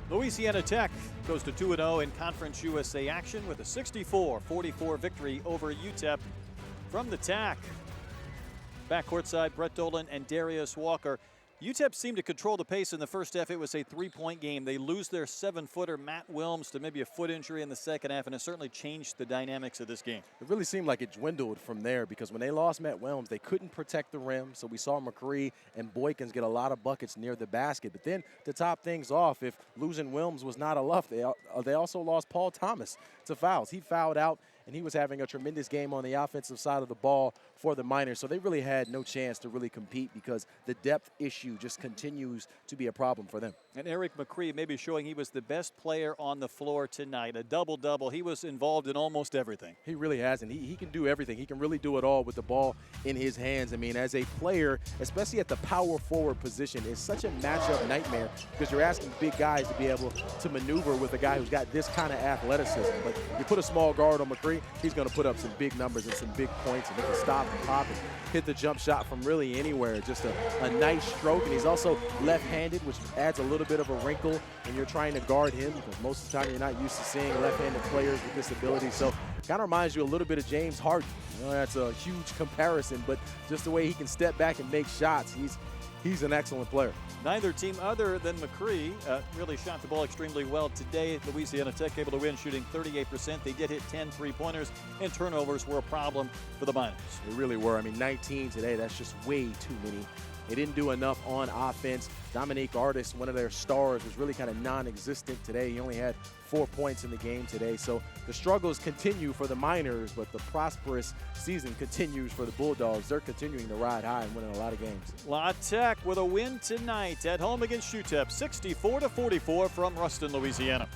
Louisiana Tech goes to 2-0 in Conference USA action with a 64-44 victory over UTEP. From the TAC, back courtside, Brett Dolan and Darius Walker. UTEP seemed to control the pace in the first half. It was a three-point game. They lose their 7-footer, Matt Wilms, to maybe a foot injury in the second half, and it certainly changed the dynamics of this game. It really seemed like it dwindled from there because when they lost Matt Wilms, they couldn't protect the rim, so we saw McCree and Boykins get a lot of buckets near the basket. But then to top things off, if losing Wilms was not enough, they also lost Paul Thomas to fouls. He fouled out, and he was having a tremendous game on the offensive side of the ball for the Miners. So they really had no chance to really compete because the depth issue just continues to be a problem for them. And Eric McCree maybe showing he was the best player on the floor tonight. A double-double. He was involved in almost everything. He really has, and he can do everything. He can really do it all with the ball in his hands. I mean, as a player, especially at the power forward position, it's such a matchup nightmare because you're asking big guys to be able to maneuver with a guy who's got this kind of athleticism. But you put a small guard on McCree, he's going to put up some big numbers and some big points, and he can stop and pop and hit the jump shot from really anywhere. Just a nice stroke, and he's also left-handed, which adds a little bit of a wrinkle when you're trying to guard him because most of the time you're not used to seeing left-handed players with this ability. So kind of reminds you a little bit of James Harden. You know, that's a huge comparison, but just the way he can step back and make shots, he's an excellent player. Neither team other than McCree really shot the ball extremely well today. Louisiana Tech able to win, shooting 38%. They did hit 10 three-pointers, and turnovers were a problem for the Miners. They really were. I mean, 19 today, that's just way too many. They didn't do enough on offense. Dominique Artis, one of their stars, was really kind of non-existent today. He only had 4 points in the game today. So the struggles continue for the Miners, but the prosperous season continues for the Bulldogs. They're continuing to ride high and winning a lot of games. La Tech with a win tonight at home against UTEP, 64-44 from Ruston, Louisiana.